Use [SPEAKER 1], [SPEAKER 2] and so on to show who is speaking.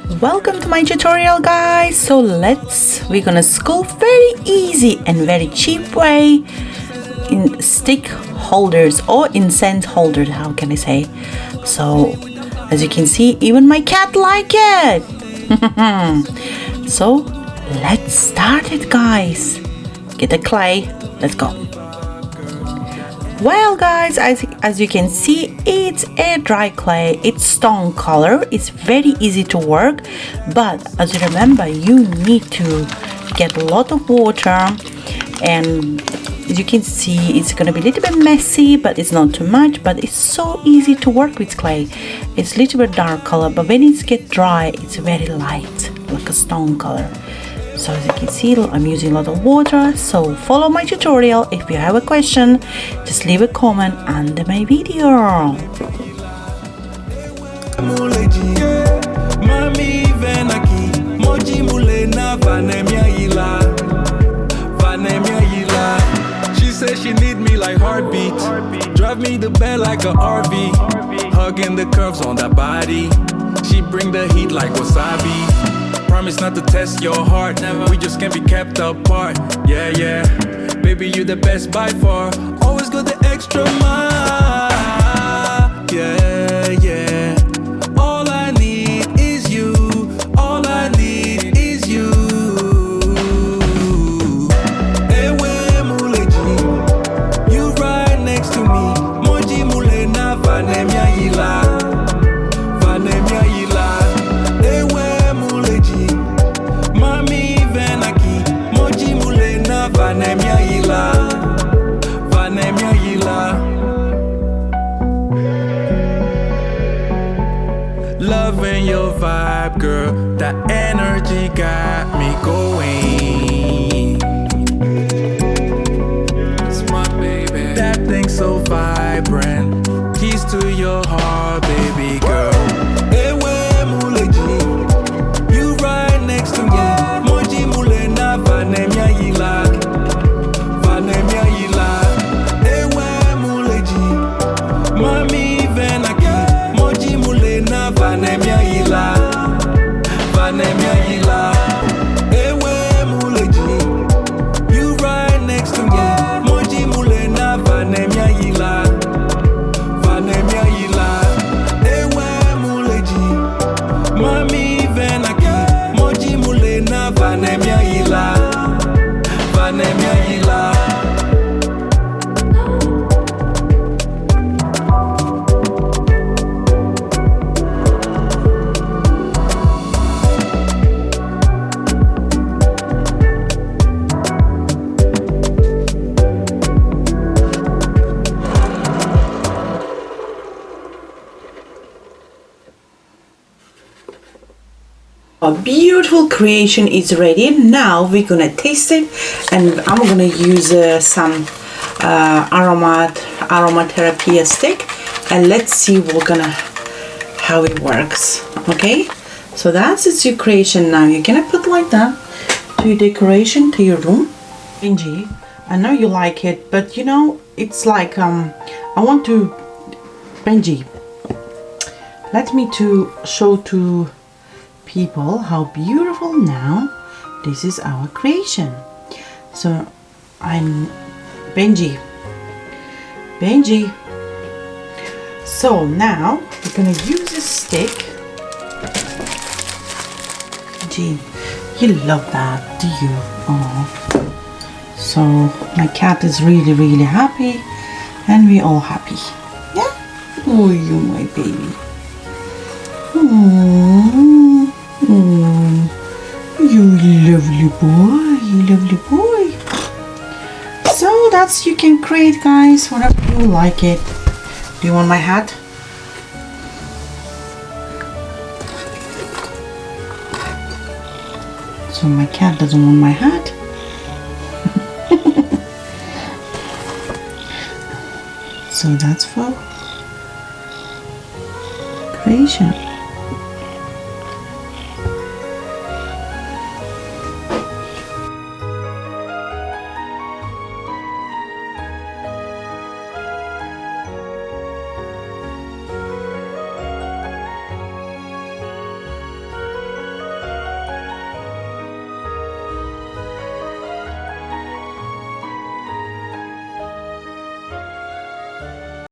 [SPEAKER 1] Welcome to my tutorial, guys. So we're gonna sculpt very easy and very cheap way in stick holders or incense holders, how can I say. So as you can see, even my cat like it. So let's start it, guys. Get the clay, let's go. Well, guys, as you can see, it's air dry clay. It's stone color. It's very easy to work, but as you remember, you need to get a lot of water, and as you can see, it's gonna be a little bit messy, but it's not too much. But it's so easy to work with clay. It's a little bit dark color, but when it gets dry, it's very light, like a stone color. So as you can see, I'm using a lot of water. So follow my tutorial. If you have a question, just leave a comment under my video.
[SPEAKER 2] She says she need me like heartbeat. Drive me the bed like a RV. Hugging the curves on that body. She bring the heat like wasabi. Promise not to test your heart. We just can't be kept apart. Yeah, yeah. Baby, you the best by far. Always go the extra mile. Yeah, yeah. All I need is you. All I need is you. Ewe muleji, you right next to me. Moji mule na vanemia ila. Vanemia ila. Vanemia ila, vanemia ila. Loving your vibe, girl. That energy got me going. It's my baby. That thing so vibrant. Keys to your heart, baby girl. Ewe muleji, you right next to me. Moji mule na vanemia ila. Vanemia ila, vanemia ila. Ewe muleji, you right next to me. Moji mule na vanemia ila, vanemia ila. Ewe muleji, mami venaki. Moji mule na vanemia ila, vanemia ila.
[SPEAKER 1] A beautiful creation is ready. Now we're gonna taste it, and I'm gonna use some aromatherapy stick, and let's see how it works. Okay, so that's it's your creation. Now you're gonna put like that to your decoration to your room. Benji, I know you like it, but you know it's like I want to, Benji, let me to show to people how beautiful now this is our creation. So I'm Benji. So now we're gonna use a stick. Benji, you love that, do you? Oh, so my cat is really happy, and we all happy. Yeah. Oh, you my baby. Oh, you lovely boy. So that's, you can create, guys, whatever you like it. Do you want my hat? So my cat doesn't want my hat. So that's for creation.